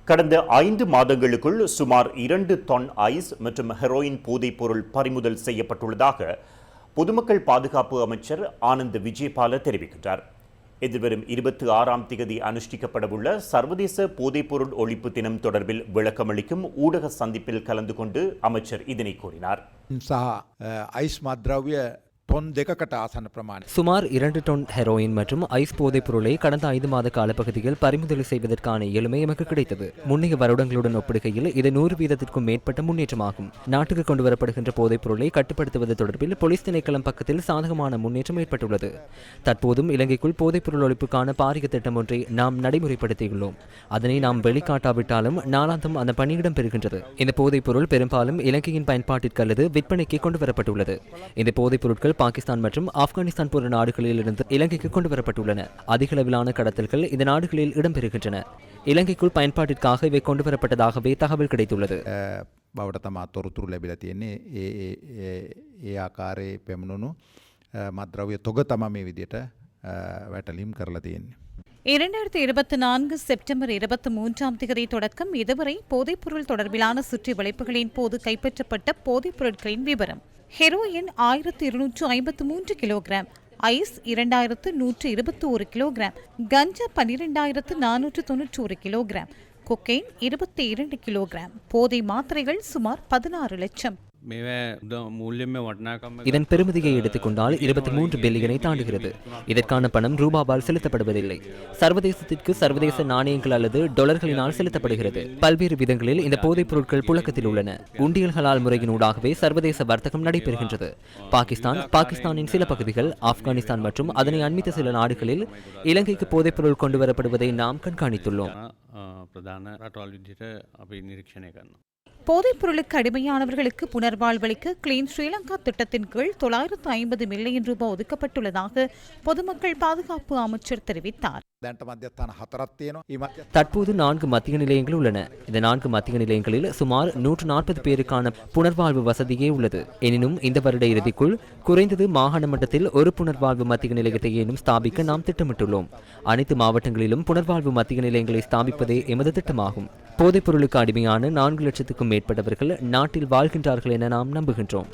கடந்த 5 மாதங்களுக்குள் சுமார் 2 தொன் ஐஸ் மற்றும் ஹெரோயின் போதைப்பொருள் பறிமுதல் செய்யப்பட்டுள்ளதாக பொதுமக்கள் பாதுகாப்பு அமைச்சர் ஆனந்த் விஜயபால தெரிவிக்கின்றார். எதிர்வரும் 26ஆம் தேதி அனுஷ்டிக்கப்படவுள்ள சர்வதேச போதைப்பொருள் ஒழிப்பு தினம் தொடர்பில் விளக்கமளிக்கும் ஊடக சந்திப்பில் கலந்து கொண்டு அமைச்சர் இதனை கூறினார். சுமார் 2 டொன் ஹெரோயின் மற்றும் ஐஸ் போதைப் பொருளை கடந்த 5 மாத காலப்பகுதியில் பறிமுதல் செய்வதற்கான எளிமை எமக்கு கிடைத்தது. முன்னைய வருடங்களுடன் ஒப்பிடுகையில் இது 100% மேற்பட்ட முன்னேற்றமாகும். நாட்டுக்கு கொண்டுவரப்படுகின்ற போதைப் பொருளை கட்டுப்படுத்துவது தொடர்பில் போலீஸ் திணைக்களம் பக்கத்தில் சாதகமான முன்னேற்றம் ஏற்பட்டுள்ளது. தற்போதும் இலங்கைக்குள் போதைப் பொருள் ஒழிப்புக்கான பாரிய திட்டம் ஒன்றை நாம் நடைமுறைப்படுத்தியுள்ளோம். அதனை நாம் வெளிக்காட்டாவிட்டாலும் நாளாந்தம் அந்த பணியிடம் பெறுகின்றது. இந்த போதைப் பொருள் பெரும்பாலும் இலங்கையின் பயன்பாட்டிற்கு அல்லது விற்பனைக்கு கொண்டுவரப்பட்டுள்ளது. இந்த போதைப் பொருட்கள் பாகிஸ்தான் மற்றும் ஆப்கானிஸ்தான் போன்ற நாடுகளில் இருந்து இலங்கைக்கு கொண்டு வரப்பட்டுள்ளன. அதிக அளவிலான கடத்தல்கள் இந்த நாடுகளில் இடம்பெறுகின்றன. இலங்கைக்குள் பயன்பாட்டிற்காக இவை கொண்டு வரப்பட்டதாகவே தகவல் கிடைத்துள்ளது. බවට තොරතුරු ලැබිලා තියෙන්නේ ඒ ආකාරයේ පැමුණුණු මත්ද්‍රව්‍ය තොග තමයි මේ විදිහට වැටලීම් කරලා තියෙන්නේ. 2024 செப்டம்பர் 23ஆம் தேதி தொடக்கம் இதுவரை போதைப்பொருள் தொடர்பிலான சுற்றி வளைப்புகளின் போது கைப்பற்றப்பட்ட போதைப் பொருட்களின் விவரம்: ஹெரோயின் 1253 கிலோகிராம், ஐஸ் 2121 கிலோகிராம், கஞ்சா 12491 கிலோகிராம், கொக்கைன் 22 கிலோகிராம், போதை மாத்திரைகள் சுமார் 16 லட்சம். இதன் பெறுமதியை எடுத்துக்கொண்டால் 23 பில்லியனை தாண்டுகிறது. இதற்கான பணம் ரூபாவால் செலுத்தப்படுவதில்லை. சர்வதேசத்திற்கு சர்வதேச நாணயங்கள் அல்லது டொலர்களினால் செலுத்தப்படுகிறது. பல்வேறு விதங்களில் இந்த போதைப் பொருட்கள் புழக்கத்தில் உள்ளன. உண்டியல்களால் முறையினூடாகவே சர்வதேச வர்த்தகம் நடைபெறுகின்றது. பாகிஸ்தானின் சில பகுதிகள், ஆப்கானிஸ்தான் மற்றும் அதனை அண்மித்த சில நாடுகளில் இலங்கைக்கு போதைப் பொருள் கொண்டுவரப்படுவதை நாம் கண்காணித்துள்ளோம். போதைப் பொருளுக்கு அடிமையானவர்களுக்கு புனர்வாழ்வளிக்க கிளீன் ஸ்ரீலங்கா திட்டத்தின் கீழ் 950 மில்லியன் ரூபாய் ஒதுக்கப்பட்டுள்ளதாக பொதுமக்கள் பாதுகாப்பு அமைச்சர் தெரிவித்தார். தற்போது 4 மத்திய நிலையங்கள் உள்ளன. இந்த 4 மத்திய நிலையங்களில் சுமார் 140 பேருக்கான புனர்வாழ்வு வசதியே உள்ளது. எனினும் இந்த வருட இறுதிக்குள் குறைந்தது மாகாண மட்டத்தில் ஒரு புனர்வாழ்வு மத்திய நிலையத்தை ஏனும் ஸ்தாபிக்க நாம் திட்டமிட்டுள்ளோம். அனைத்து மாவட்டங்களிலும் புனர்வாழ்வு மத்திய நிலையங்களை ஸ்தாபிப்பதே எமது திட்டமாகும். போதைப் பொருளுக்கு அடிமையான 4 லட்சத்துக்கும் மேற்பட்டவர்கள் நாட்டில் வாழ்கின்றார்கள் என நாம் நம்புகின்றோம்.